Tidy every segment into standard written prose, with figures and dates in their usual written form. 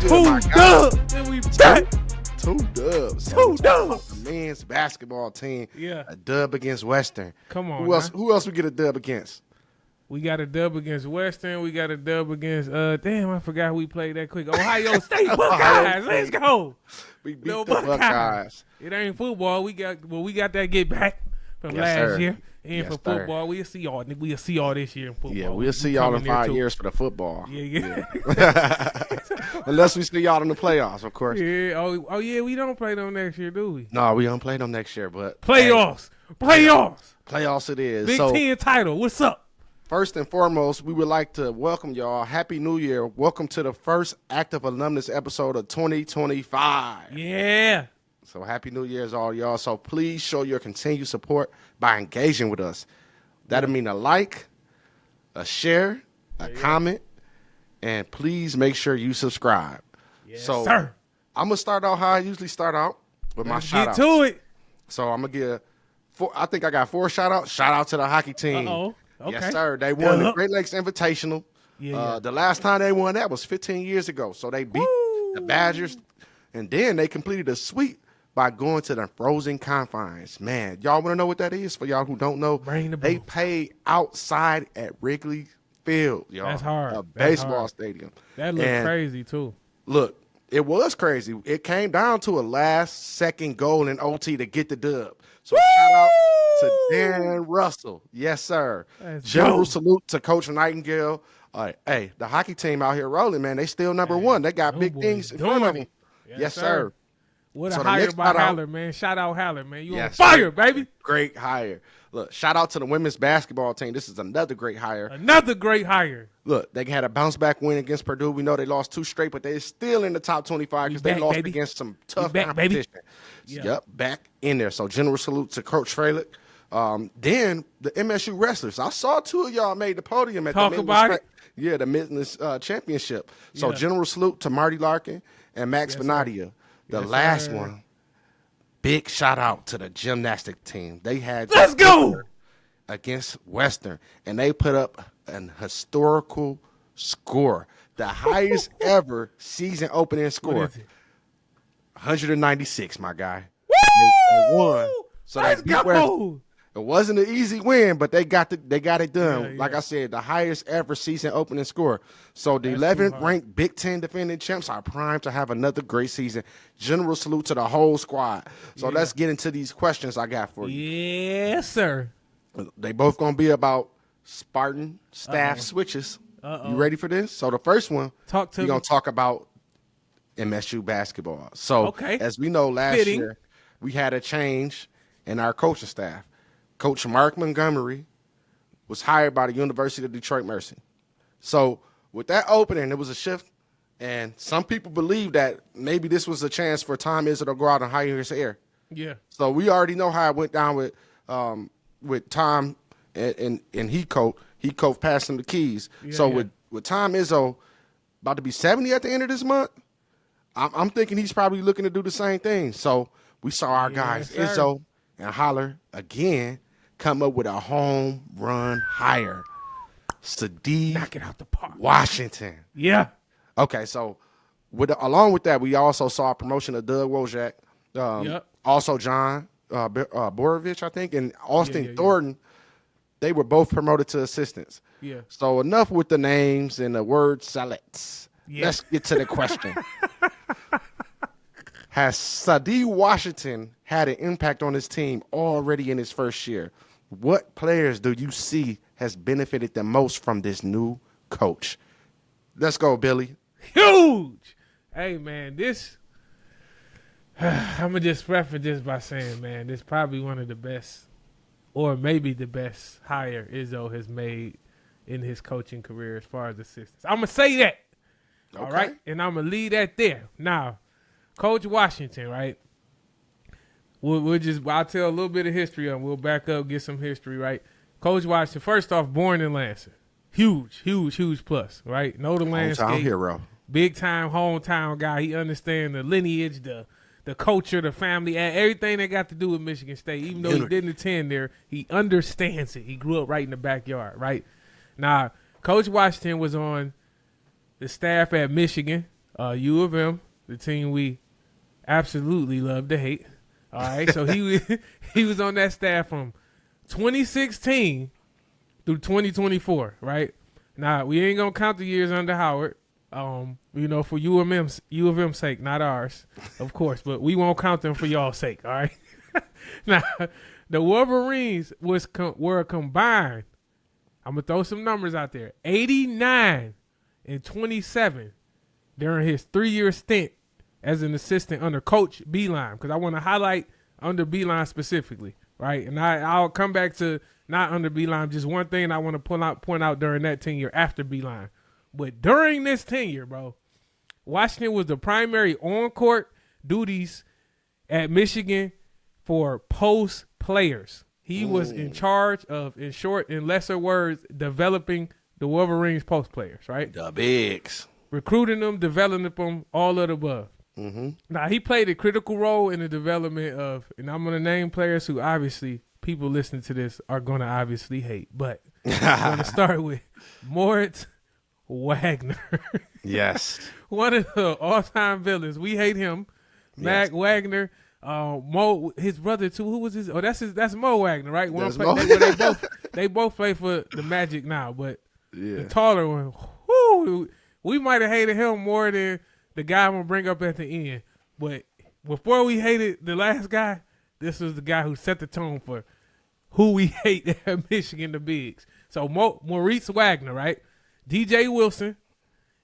good, my guy. 2 dubs, and we back. 2 dubs. 2 dubs. The men's basketball team. Yeah. A dub against Western. Come on. Who else we get a dub against? We got a dub against Western. We got a dub against damn, I forgot who we played that quick. Ohio State Buckeyes. Let's go. We beat the Buckeyes. It ain't football. We got that get back from last year. And for football, we'll see y'all this year in football. Yeah, we'll see y'all in 5 years for the football. Yeah. Unless we see y'all in the playoffs, of course. Yeah. Oh yeah, we don't play them next year, do we? No, we don't play them next year, but playoffs. Playoffs it is. Big Ten title. What's up? First and foremost, we would like to welcome y'all. Happy New Year. Welcome to the first active alumnus episode of 2025. Yeah. So happy New Year's all y'all. So please show your continued support by engaging with us. That'll mean a like, a share, a comment, and please make sure you subscribe. Yes, so sir. I'm going to start out how I usually start out with my shout-outs. Get to it. So I'm going to give I think I got 4 shout-outs. Shout out to the hockey team. Uh-oh. Okay. Yes, sir. They won the Great Lakes Invitational. Yeah. The last time they won that was 15 years ago. So they beat the Badgers, and then they completed a sweep by going to the frozen confines. Man, y'all want to know what that is? For y'all who don't know, they played outside at Wrigley Field, y'all. That's hard. A baseball stadium. That looked crazy, too. Look, it was crazy. It came down to a last-second goal in OT to get the dub. So shout out to Dan Russell. Yes, sir. General salute to Coach Nightingale. Hey, the hockey team out here rolling, man. They still number one. They got big things in front of them. Yes, sir. What a hire by Haller, man. Shout out Haller, man. You on fire, baby. Great hire. Look, shout out to the women's basketball team. This is another great hire. Another great hire. Look, they had a bounce-back win against Purdue. We know they lost 2 straight, but they're still in the top 25 because they lost against some tough competition. Yep, back in there. So general salute to Coach Fralick. Then the MSU wrestlers. I saw 2 of y'all made the podium at the Midlands Championship. So general salute to Marty Larkin and Max Benadia. The last one, big shout out to the gymnastic team. They had Let's go against Western, and they put up an historical score, the highest ever season opening score. 196, my guy. They won. So Let's go. It wasn't an easy win, but they got it done. Like I said, the highest ever season opening score. So the 11th ranked Big Ten defending champs are primed to have another great season. General salute to the whole squad. So let's get into these questions I got for you. Yes, sir. They both going to be about Spartan staff switches. You ready for this? So the first one, we're going to talk about MSU basketball. So as we know, last year we had a change in our coaching staff. Coach Mark Montgomery was hired by the University of Detroit Mercy. So with that opening, it was a shift, and some people believe that maybe this was a chance for Tom Izzo to go out and hire his heir. Yeah. So we already know how it went down with Tom and he coach passing the keys. With Tom Izzo about to be 70 at the end of this month, I'm thinking he's probably looking to do the same thing. So we saw our guys, Izzo and Holler, again, come up with a home run hire. Sadiq knock it out the park. Washington. Yeah. Okay, so along with that, we also saw a promotion of Doug Wojak. Also John Borovich, I think, and Austin Thornton. They were both promoted to assistants. Yeah. So enough with the names and the word salads. Yeah. Let's get to the question. Has Sadiq Washington had an impact on his team already in his first year? What players do you see has benefited the most from this new coach? Let's go, Billy. Huge. Hey, man, this I'm going to just preface this by saying, man, this is probably one of the best or maybe the best hire Izzo has made in his coaching career as far as assistants. I'm going to say that. Okay. All right? And I'm going to leave that there. Now, Coach Washington, right? I'll tell a little bit of history on. We'll back up, get some history, right? Coach Washington, first off, born in Lansing. Huge plus, right? Know the landscape. Hometown hero. Big time hometown guy. He understands the lineage, the culture, the family, and everything that got to do with Michigan State. Even though he didn't attend there, he understands it. He grew up right in the backyard, right? Now, Coach Washington was on the staff at Michigan, U of M, the team we absolutely love to hate. All right, so he was on that staff from 2016 through 2024, right? Now, we ain't going to count the years under Howard, for U of M's sake, not ours, of course, but we won't count them for y'all's sake, all right? Now, the Wolverines were combined, I'm going to throw some numbers out there, 89 and 27 during his 3-year stint as an assistant under Coach Beilein, because I want to highlight under Beilein specifically, right? And I'll come back to not under Beilein, just one thing I want to point out during that tenure after Beilein. But during this tenure, bro, Washington was the primary on-court duties at Michigan for post players. He was in charge of, in lesser words, developing the Wolverines post players, right? The bigs. Recruiting them, developing them, all of the above. Mm-hmm. Now, he played a critical role in the development of, and I'm going to name players who obviously people listening to this are going to obviously hate, but I'm going to start with Moritz Wagner. Yes. One of the all-time villains. We hate him. Yes. Mac Wagner. Mo, his brother too. Who was his? Oh, that's Mo Wagner, right? They both play for the Magic now, but the taller one. Whoo, we might have hated him more than the guy I'm gonna bring up at the end. But before we hated the last guy, this was the guy who set the tone for who we hate at Michigan, the bigs. So Maurice Wagner, right? DJ Wilson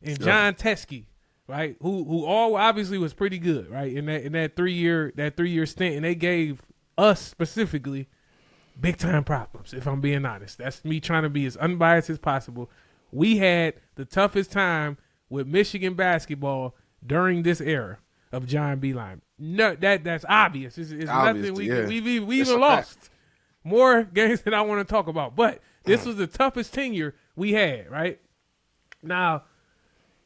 and John Teskey, right? Who all obviously was pretty good, right? In that 3-year stint, and they gave us specifically big time problems, if I'm being honest. That's me trying to be as unbiased as possible. We had the toughest time with Michigan basketball during this era of John Beilein. No, that's obvious. It's nothing we've even lost more games than I want to talk about. But this was the toughest tenure we had, right? Now,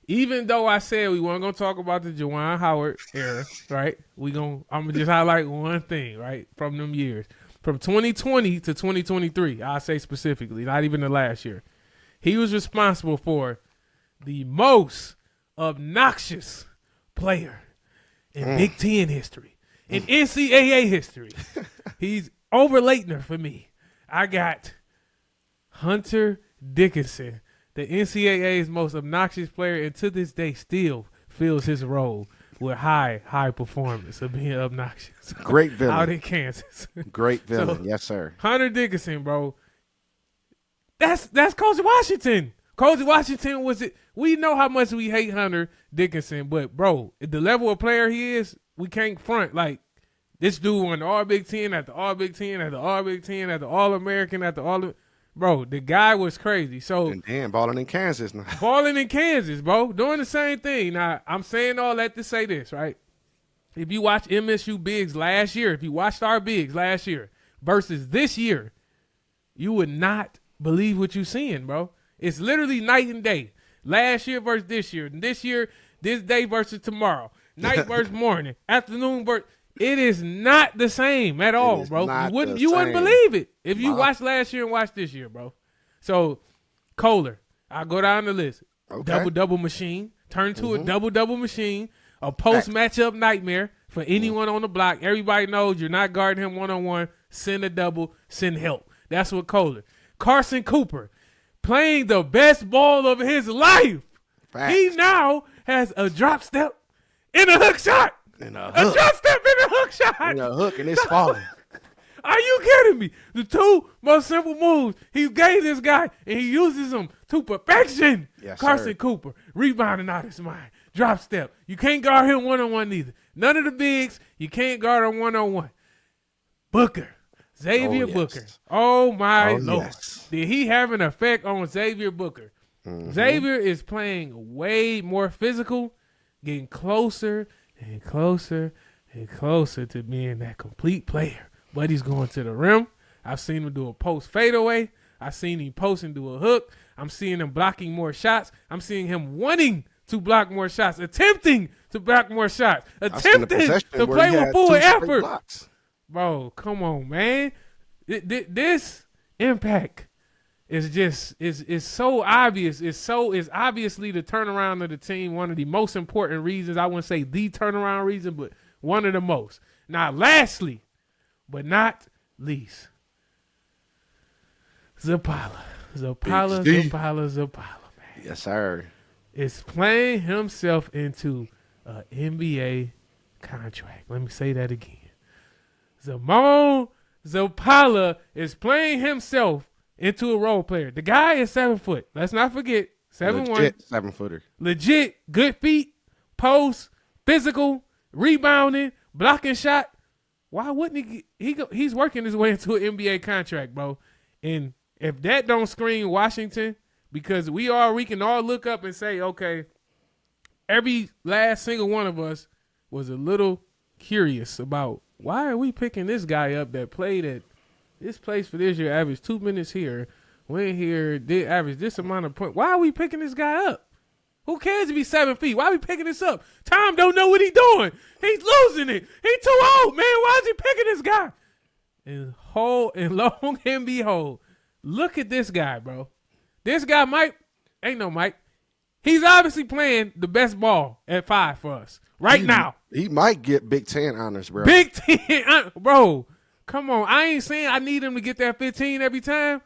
even though I said we weren't gonna talk about the Juwan Howard era, right? I'm gonna just highlight one thing, right, from them years. From 2020 to 2023, I'll say specifically, not even the last year. He was responsible for the most obnoxious player in Big Ten history, in NCAA history. He's over Leitner for me. I got Hunter Dickinson, the NCAA's most obnoxious player, and to this day still fills his role with high performance of being obnoxious. Great villain. Out in Kansas. Great villain, yes, sir. Hunter Dickinson, bro. That's Coach Washington. Coach Washington was it. We know how much we hate Hunter Dickinson, but bro, the level of player he is, we can't front. Like, this dude won the All Big Ten after All Big Ten after All Big Ten after All American after All. Bro, the guy was crazy. So and damn, balling in Kansas now. Balling in Kansas, bro, doing the same thing. Now, I'm saying all that to say this, right? If you watch MSU bigs last year, if you watched our bigs last year versus this year, you would not believe what you're seeing, bro. It's literally night and day. Last year versus this year. This year, this day versus tomorrow. Night versus morning. Afternoon versus. It is not the same at all, bro. You wouldn't believe it if you watched last year and watched this year, bro. So, Kohler, I'll go down the list. Okay. Double machine. Turn to a double machine. A post-matchup nightmare for anyone on the block. Everybody knows you're not guarding him one-on-one. Send a double. Send help. That's what Kohler. Carson Cooper, playing the best ball of his life. Facts. He now has a drop step and a hook shot. A drop step and a hook shot. And a hook, and it's falling. Are you kidding me? The two most simple moves he gave this guy, and he uses them to perfection. Yes, Carson sir. Cooper, rebounding out his mind. Drop step. You can't guard him one-on-one neither. None of the bigs, you can't guard him one-on-one. Booker. Xavier Booker. Oh, my Lord. Yes. Did he have an effect on Xavier Booker? Mm-hmm. Xavier is playing way more physical, getting closer and closer and closer to being that complete player. But he's going to the rim. I've seen him do a post fadeaway. I've seen him post and do a hook. I'm seeing him blocking more shots. I'm seeing him wanting to block more shots, attempting to block more shots, attempting to play with full effort. Bro, come on, man. This impact it's so obvious. It's obviously the turnaround of the team. One of the most important reasons. I wouldn't say the turnaround reason, but one of the most. Now, lastly, but not least, Zapala, man. Yes, sir. Is playing himself into an NBA contract. Let me say that again. Zamon Zapala is playing himself into a role player. The guy is 7 foot. Let's not forget 7'1". Legit 7-footer. Legit, good feet, post, physical, rebounding, blocking shot. Why wouldn't he's working his way into an NBA contract, bro. And if that don't scream Washington, because we can all look up and say, okay, every last single one of us was a little curious about why are we picking this guy up that played at this place for this year, averaged 2 minutes here, went here, did average this amount of points. Why are we picking this guy up? Who cares if he's 7 feet? Why are we picking this up? Tom don't know what he's doing. He's losing it. He's too old, man. Why is he picking this guy? And long and behold, look at this guy, bro. This guy ain't no Mike. He's obviously playing the best ball at 5 for us now. He might get Big Ten honors, bro. Big Ten, bro. Come on. I ain't saying I need him to get that 15 every time.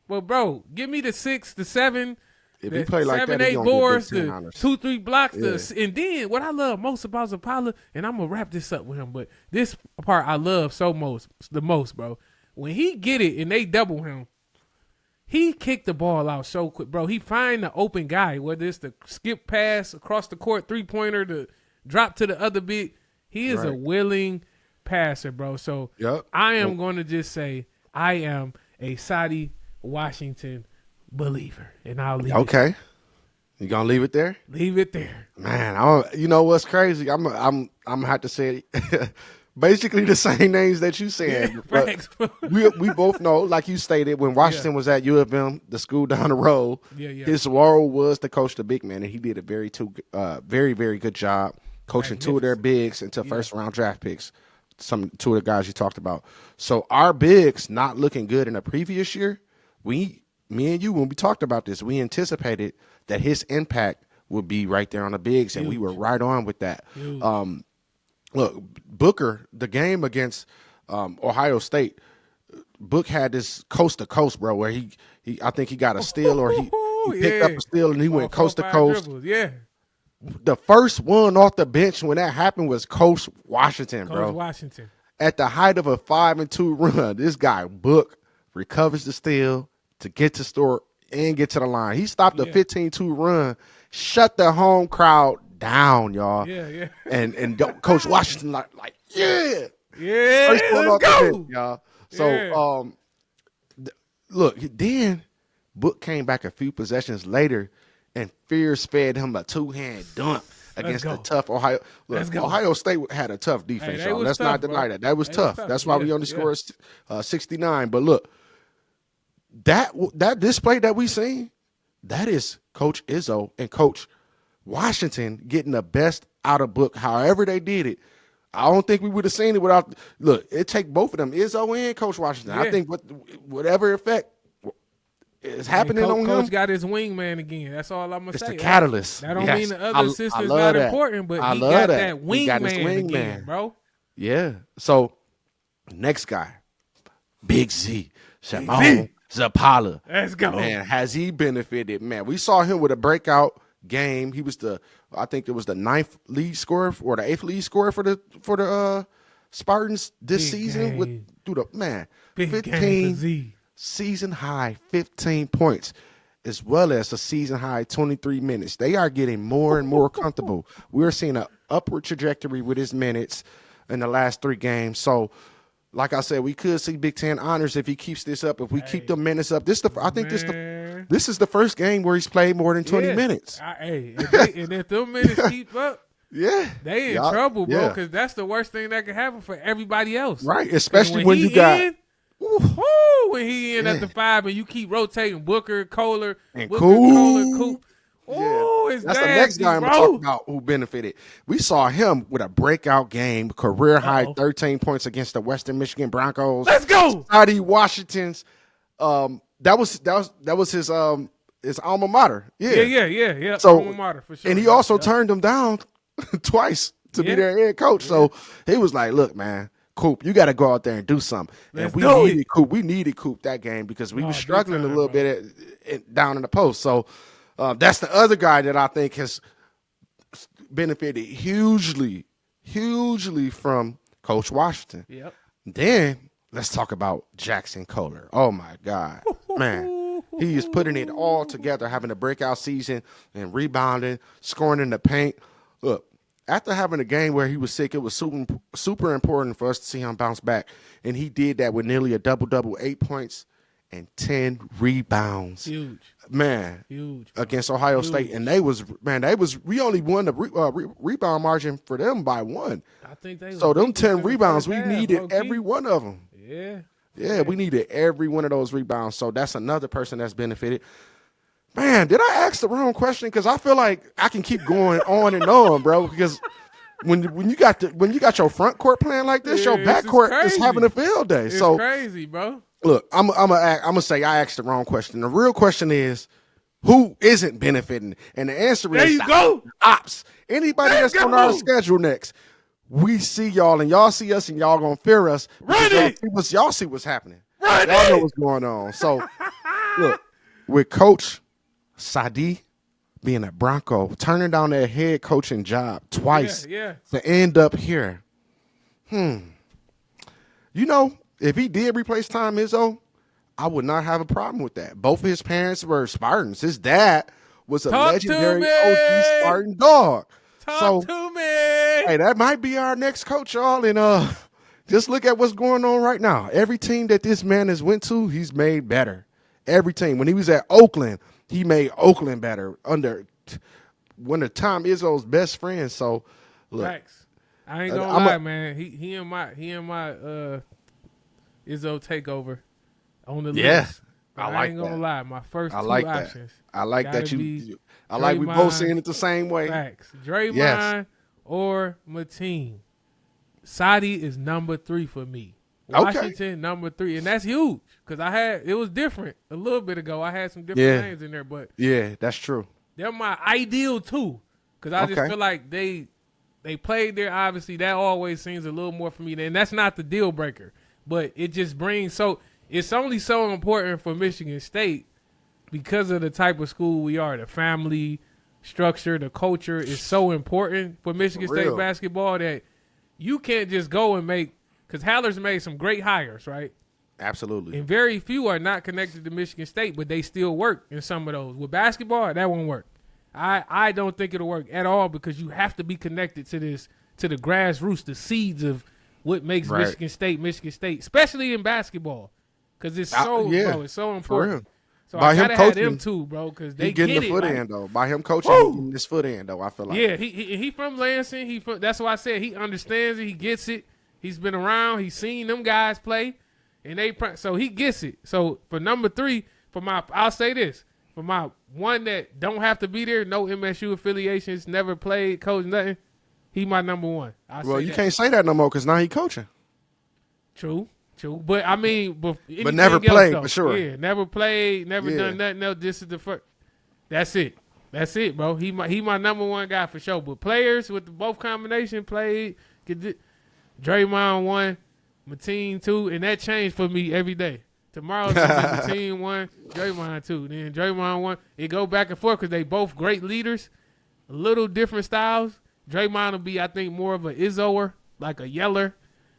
But, bro, give me the 6, the 7, if he play like 7, that, 8 boards, the honors. 2, 3 blocks. Yeah. And then what I love most about Zapala, and I'm going to wrap this up with him, but this part I love the most, bro. When he get it and they double him, he kicked the ball out so quick, bro. He find the open guy, whether it's the skip pass across the court, 3-pointer, the drop to the other bit. He is a willing passer, bro. So I am going to just say I am a Saudi Washington believer, and I'll leave it there. You gonna leave it there? Leave it there, man. You know what's crazy? I'm gonna have to say basically the same names that you said. Yeah, we both know, like you stated, when Washington was at U of M, the school down the road, his role was to coach the big man, and he did a very, very good job coaching two of their bigs into first-round draft picks, two of the guys you talked about. So our bigs not looking good in the previous year, me and you, when we talked about this, we anticipated that his impact would be right there on the bigs, and we were right on with that. Look, Booker, the game against Ohio State, Book had this coast to coast, bro, where I think he got a steal or he picked up a steal and he went coast to coast. Dribbles, yeah. The first one off the bench when that happened was Coach Washington, bro. Coach Washington. At the height of a 5-2 run, this guy, Book, recovers the steal to get to store and get to the line. He stopped a 15-2 run, shut the home crowd down, y'all. Yeah. And Coach Washington like yeah, first one off go. The bench, y'all. So look, then Book came back a few possessions later and Fierce fed him a 2-hand dunk against the tough Ohio. Look, Ohio State had a tough defense, y'all. Let's not deny that. That was tough. That's why we only scored 69. But look, that display that we seen, that is Coach Izzo and Coach Washington getting the best out of Book. However they did it, I don't think we would have seen it without. Look, it take both of them, Izzo and Coach Washington. I think whatever effect is happening on him. Coach got his wingman again. That's all I'm gonna say. It's the catalyst. That don't mean the other assistant's not important, but he got that wingman again, bro. Yeah. So next guy, Big Z, Shimon Zapala. Let's go. Man, has he benefited? Man, we saw him with a breakout game. He was I think it was the 9th lead scorer or the 8th lead scorer for the Spartans this season. Big 15 season high 15 points, as well as a season high 23 minutes. They are getting more and more comfortable. We're seeing an upward trajectory with his minutes in the last 3 games. So, like I said, we could see Big Ten honors if he keeps this up. If we keep the minutes up, this is the first game where he's played more than 20 minutes. If them minutes keep up, they in trouble, bro. Because that's the worst thing that could happen for everybody else, right? Especially when you got. When he in at the 5 and you keep rotating Booker, Kohler, and Coop. That's the next guy I'm talking about who benefited. We saw him with a breakout game, career high 13 points against the Western Michigan Broncos. Let's go. Saudi Washington's that was his alma mater. Yeah. So alma mater for sure. And he also turned him down twice to be their head coach. So he was like, "Look, man, Coop, you got to go out there and do something." And we needed Coop. We needed Coop that game because we were struggling a little bit down in the post. So that's the other guy that I think has benefited hugely from Coach Washington. Yep. Then let's talk about Jackson Kohler. Oh my God, man. He is putting it all together, having a breakout season and rebounding, scoring in the paint. Look, after having a game where he was sick, it was super important for us to see him bounce back. And he did that with nearly a double-double, 8 points and 10 rebounds. Huge. Man. Huge. Against Ohio State. And we only won the rebound margin for them by 1. I think they so them 10 rebounds, we needed every one of them. Yeah, we needed every one of those rebounds. So that's another person that's benefited. Man, did I ask the wrong question? Because I feel like I can keep going on and on, bro. Because when you got your front court playing like this, your back court is having a field day. It's crazy, bro. Look, I'm gonna say I asked the wrong question. The real question is, who isn't benefiting? And the answer is ops. Anybody that's on our schedule next. We see y'all and y'all see us and y'all gonna fear us. Y'all see what's happening. Y'all know what's going on. So look, with Coach Sadi being a Bronco, turning down that head coaching job twice to end up here. You know, if he did replace Tom Izzo, I would not have a problem with that. Both of his parents were Spartans. His dad was a legendary OG Spartan dog. Talk to me. Hey, that might be our next coach, y'all. And just look at what's going on right now. Every team that this man has went to, he's made better. Every team. When he was at Oakland, he made Oakland better under one of Tom Izzo's best friends. So, look. Facts. I ain't gonna lie, man. He and my Izzo takeover on the list. I ain't gonna lie. My first two options. I like that I like we both seeing it the same way. Facts. Draymond or Mateen. Sadi is number 3 for me. Washington number 3, and that's huge because it was different a little bit ago. I had some different names in there, but that's true. They're my ideal too because I just feel like they played there. Obviously, that always seems a little more for me, and that's not the deal breaker, but it just brings it's only so important for Michigan State because of the type of school we are. The family structure, the culture is so important for Michigan State basketball that you can't just go and make. Because Haller's made some great hires, right? Absolutely. And very few are not connected to Michigan State, but they still work in some of those. With basketball, that won't work. I don't think it'll work at all because you have to be connected to the grassroots, the seeds of what makes Michigan State, especially in basketball. Because it's it's so important. So by I him gotta coaching, have them too, bro, because they getting get the foot it, in though. By him coaching, he getting his foot in though. I feel like he from Lansing. That's why I said he understands it. He gets it. He's been around. He's seen them guys play, and so he gets it. So for number 3, I'll say this for my one that don't have to be there, no MSU affiliations, never played, coach nothing. He my number 1. You can't say that no more because now he coaching. True. But I mean, but never played for sure. Yeah, never played, never done nothing else. This is the first. That's it, bro. He my number 1 guy for sure. But players with both combination played. Draymond 1, Mateen 2, and that changed for me every day. Tomorrow's Mateen 1, Draymond 2. Then Draymond 1. It go back and forth because they both great leaders, a little different styles. Draymond will be, I think, more of a Izzoer, like a yeller,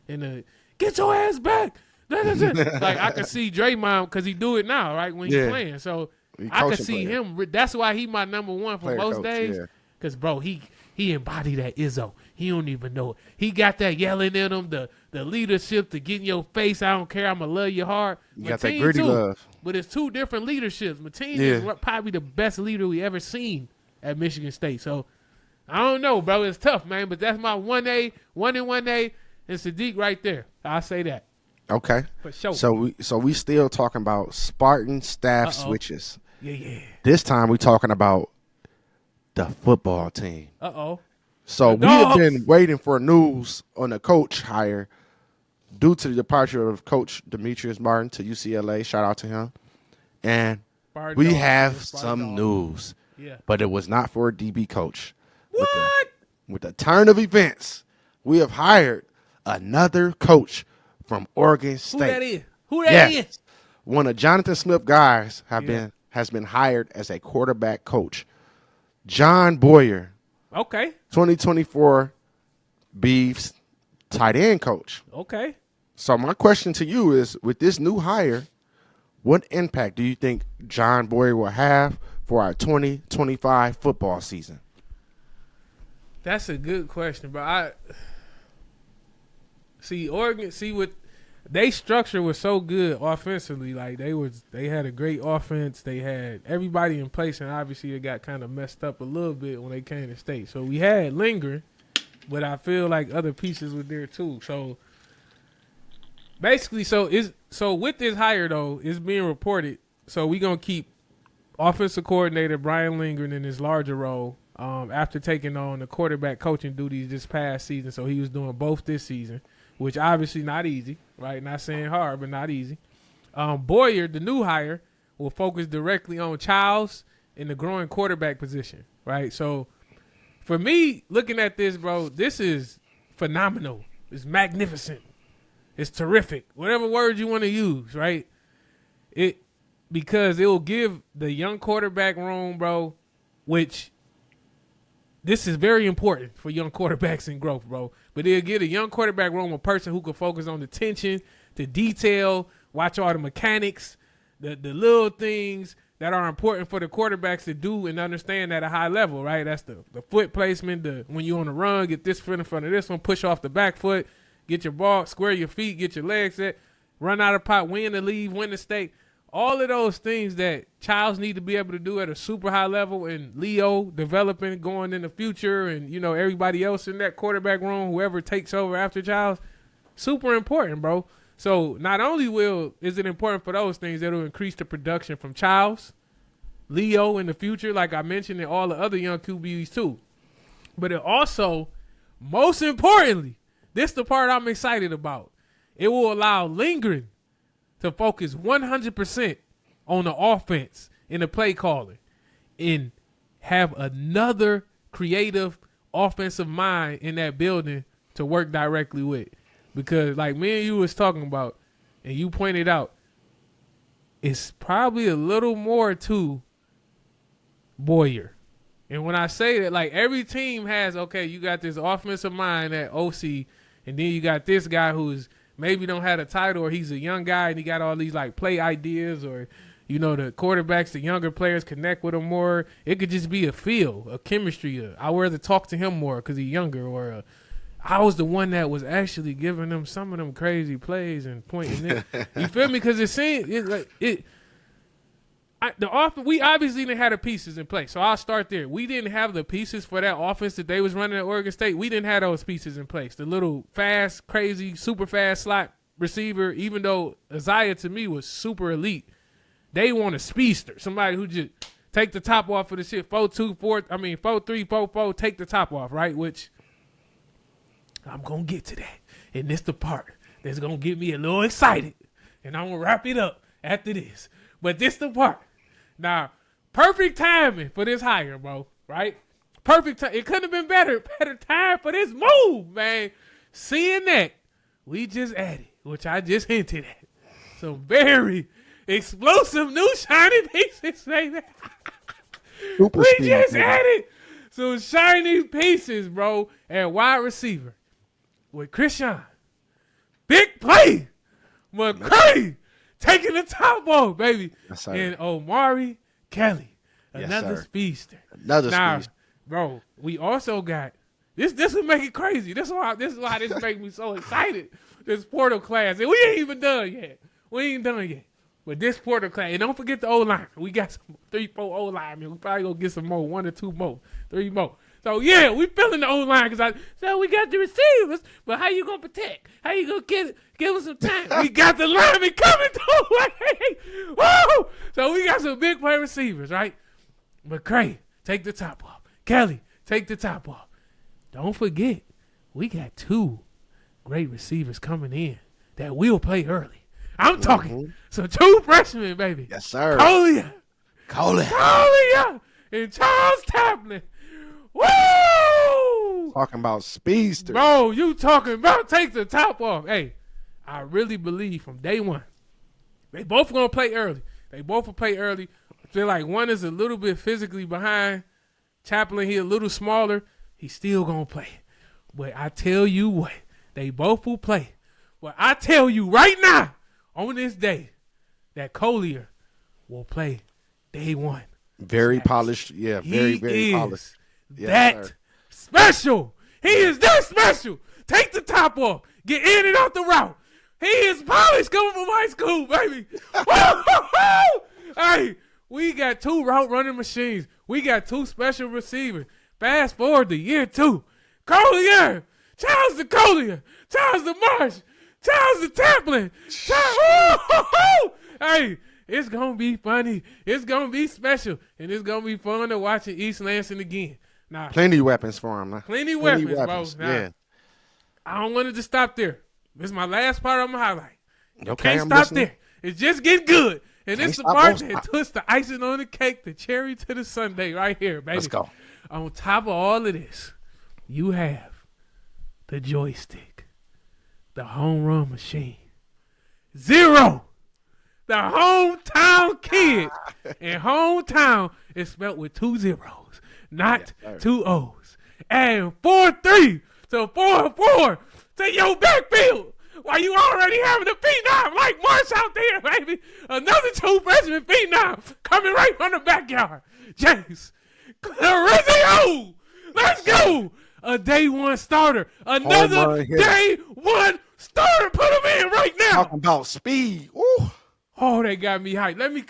and a get your ass back. Like I can see Draymond because he do it now, right, when he's playing. So I can see him. That's why he my number 1 for most days. Because, bro, he embodied that Izzo. He don't even know it. He got that yelling in him, the leadership to get in your face. I don't care. I'm going to love you hard. You got that gritty love. But it's 2 different leaderships. Mateen is probably the best leader we ever seen at Michigan State. So, I don't know, bro. It's tough, man. But that's my 1A, 1A, and Sadiq right there. I'll say that. Okay. For sure. So we still talking about Spartan staff switches. Yeah. This time we talking about the football team. So the we have been waiting for news on the coach hire due to the departure of Coach Demetrius Martin to UCLA. Shout out to him. And Spartan we dog, have Spartan some dog. news. Yeah. But it was not for a DB coach. What? With the turn of events, we have hired another coach from Oregon State. Who that is? One of Jonathan Smith's guys has been hired as a quarterback coach. John Boyer. Okay. 2024 Beavs tight end coach. Okay. So my question to you is, with this new hire, what impact do you think John Boyer will have for our 2025 football season? That's a good question, but Oregon. What they structure was so good offensively. Like they had a great offense. They had everybody in place, and obviously it got kind of messed up a little bit when they came to state. So we had lingering, but I feel like other pieces were there too. So basically, so with this hire though, it's being reported. So we gonna keep offensive coordinator Brian Lindgren in his larger role after taking on the quarterback coaching duties this past season. So he was doing both this season, which obviously not easy, right? Not saying hard, but not easy. Boyer, the new hire, will focus directly on Childs in the growing quarterback position, right? So for me, looking at this, bro, this is phenomenal. It's magnificent. It's terrific. Whatever word you want to use, right? Because it will give the young quarterback room, bro, which this is very important for young quarterbacks in growth, bro. But it'll give a young quarterback room a person who can focus on the tension, the detail, watch all the mechanics, the little things that are important for the quarterbacks to do and understand at a high level, right? That's the foot placement, when you're on the run, get this foot in front of this one, push off the back foot, get your ball, square your feet, get your legs set, run out of pot, win the lead, win the stake. All of those things that Childs need to be able to do at a super high level, and Leo developing going in the future, and everybody else in that quarterback room, whoever takes over after Childs, super important, bro. So not only is it important for those things, it'll increase the production from Childs, Leo in the future, like I mentioned, and all the other young QBs too. But it also, most importantly, this is the part I'm excited about. It will allow Lindgren to focus 100% on the offense in the play calling and have another creative offensive mind in that building to work directly with. Because like me and you was talking about, and you pointed out, it's probably a little more to Boyer. And when I say that, like every team has, okay, you got this offensive mind at OC, and then you got this guy who's maybe don't have a title, or he's a young guy and he got all these like play ideas, or the quarterbacks, the younger players connect with him more. It could just be a feel, a chemistry. I would rather talk to him more because he's younger, or I was the one that was actually giving them some of them crazy plays and pointing it. You feel me? Because we obviously didn't have the pieces in place. So I'll start there. We didn't have the pieces for that offense that they was running at Oregon State. We didn't have those pieces in place. The little fast, crazy, super fast slot receiver, even though Isaiah to me was super elite, they want a speedster, somebody who just take the top off of the shit. 4-2, 4-3, 4-4, take the top off, right? Which I'm going to get to that. And this the part that's going to get me a little excited. And I'm going to wrap it up after this. But this the part. Now, perfect timing for this hire, bro, right? Perfect time. It couldn't have been better time for this move, man. Seeing that, we just added, which I just hinted at, some very explosive new shiny pieces, baby. We just added some shiny pieces, bro, at wide receiver with Christian. Big play. McCray. Taking the top off, baby. Yes, and Omari Kelly, another speedster. Speedster. Bro, we also got this will make it crazy. This is why this makes me so excited. This portal class. And we ain't even done yet. But this portal class, and don't forget the O-line. We got some 3-4 O-linemen. We probably gonna get some more, 1 or 2 more, 3 more. So, yeah, we filling the O-line because we got the receivers, but how you going to protect? How you going to give us some time? We got the linemen coming through. Woo! So, we got some big play receivers, right? McCray, take the top off. Kelly, take the top off. Don't forget, we got 2 great receivers coming in that will play early. I'm talking some true freshmen, baby. Yes, sir. Collier and Charles Taplin. Woo! Talking about speedsters. Bro, you talking about take the top off. Hey, I really believe from day one, they both going to play early. They both will play early. I feel like one is a little bit physically behind. Chaplin, he a little smaller. He's still going to play. But I tell you what, they both will play. Well, I tell you right now, on this day, that Collier will play day one. Very polished. Yeah, very polished. That special. He is that special. Take the top off. Get in and out the route. He is polished coming from high school, baby. Hey, we got 2 route running machines. We got 2 special receivers. Fast forward to year 2. Collier. Charles the Collier. Charles the Marsh. Charles the Taplin. Hey, it's going to be funny. It's going to be special. And it's going to be fun to watch in East Lansing again. Nah, plenty of weapons for him. Plenty weapons, bro. Nah, yeah. I don't want it to stop there. This is my last part I'm going to highlight. Okay, can't stop there. It's just getting good. And it's the part that puts the icing on the cake, the cherry to the sundae right here, baby. Let's go. On top of all of this, you have the joystick, the home run machine. 0. The hometown kid. And hometown is spelled with 2 zeros, not 2 O's. And 4-3 to 4-4 to your backfield. While you already having a phenom like Marsh out there, baby. Another 2 freshman phenom coming right from the backyard. James Clarizio. Let's go. A day 1 starter. Another day 1 starter. Put him in right now. Talking about speed. Ooh. Oh, they got me hyped. Let me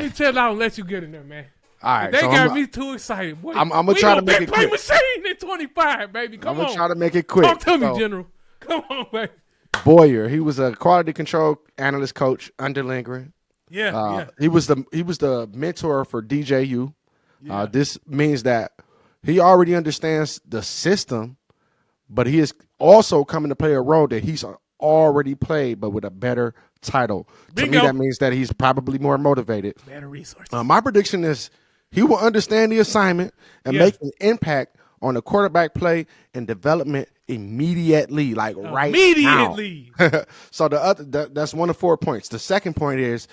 chill out and let you get in there, man. All right. They got me too excited. Boy, I'm going to try to make it quick. Play machine in 25, baby. Come on. I'm going to try to make it quick. Talk to me, General. Come on, baby. Boyer, he was a quality control analyst coach under Lindgren. Yeah. He was the mentor for DJU. Yeah. This means that he already understands the system, but he is also coming to play a role that he's already played, but with a better title. Bingo. To me, that means that he's probably more motivated. Better resources. My prediction is he will understand the assignment and make an impact on the quarterback play and development immediately, right now. So that's 1 of 4 points. The second point is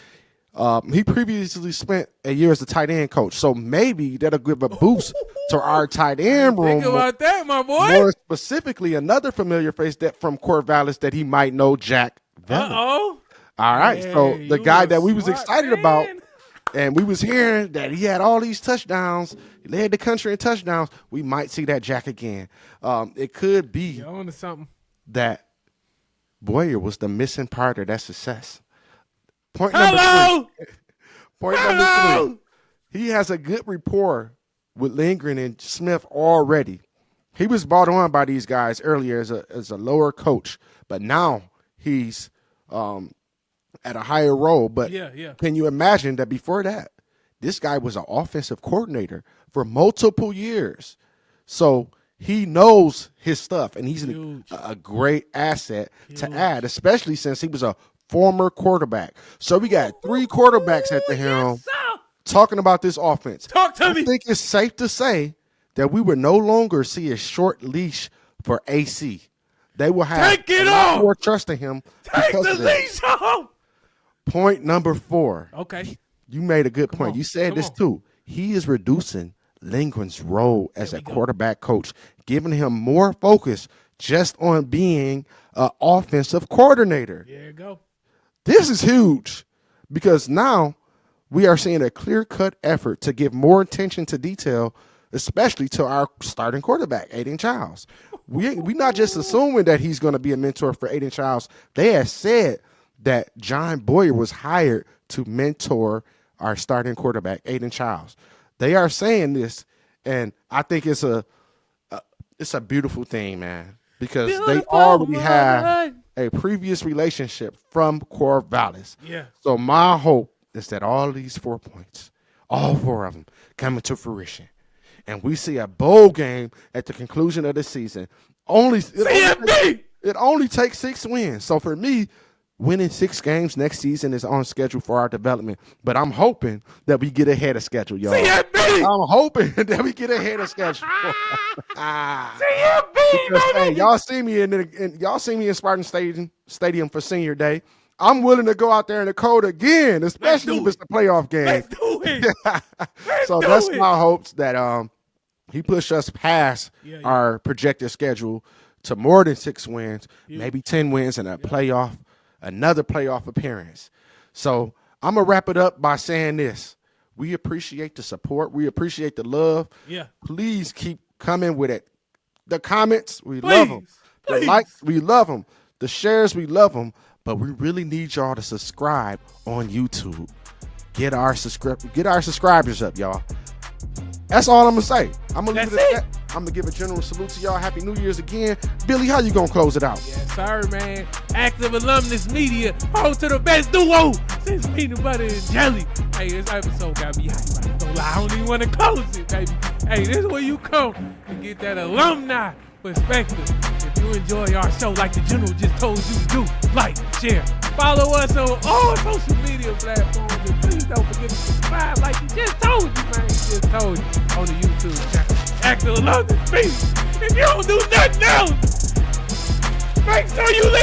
he previously spent a year as a tight end coach, so maybe that'll give a boost to our tight end room. Think about that, my boy. More specifically, another familiar face that from Corvallis that he might know, Jack Vellum. All right, so the guy that we was excited about, and we was hearing that he had all these touchdowns, he led the country in touchdowns. We might see that Jack again. It could be that Boyer was the missing part of that success. Point number 3. He has a good rapport with Lindgren and Smith already. He was brought on by these guys earlier as a lower coach, but now he's at a higher role. But can you imagine that before that, this guy was an offensive coordinator for multiple years. So he knows his stuff, and he's a great asset to add, especially since he was a former quarterback. So we got 3 quarterbacks at the helm talking about this offense. Talk to me. I think it's safe to say that we will no longer see a short leash for AC. They will have a lot more trust in him. Take the leash off. Point number 4. Okay. You made a good point. You said this too. He is reducing Lindgren's role as a quarterback coach, giving him more focus just on being an offensive coordinator. There you go. This is huge because now we are seeing a clear-cut effort to give more attention to detail, especially to our starting quarterback, Aiden Childs. We're not just assuming that he's going to be a mentor for Aiden Childs. They have said that John Boyer was hired to mentor our starting quarterback, Aiden Childs. They are saying this, and I think it's a beautiful thing, man, because they already have a previous relationship from Corvallis. Yeah. So my hope is that all these 4 points, all 4 of them, come into fruition, and we see a bowl game at the conclusion of the season. It only takes 6 wins. So for me, winning 6 games next season is on schedule for our development. But I'm hoping that we get ahead of schedule, y'all. I'm hoping that we get ahead of schedule. Because, y'all see me in Spartan Stadium for Senior Day. I'm willing to go out there in the cold again, especially if it's the playoff game. Let's do it. That's my hopes that he push us past our projected schedule to more than 6 wins, maybe 10 wins and another playoff appearance. So I'm going to wrap it up by saying this. We appreciate the support. We appreciate the love. Yeah. Please keep coming with it. The comments, we love them. The likes, we love them. The shares, we love them. But we really need y'all to subscribe on YouTube. Get our subscribers up, y'all. That's all I'm gonna say. I'm gonna leave it at that. I'm gonna give a general salute to y'all. Happy New Year's again. Billy, how you gonna close it out? Yes, sir, man. Active Alumnus Media, home to the best duo since peanut butter and jelly. Hey, this episode got me hyped. I don't lie. I don't even want to close it, baby. Hey, this is where you come to get that alumni perspective. If you enjoy our show like the general just told you to do, like, share, follow us on all social media platforms, and please don't forget to subscribe like he just told you, man. He just told you on the YouTube channel. Active Alumnus Media. If you don't do nothing else, make sure you leave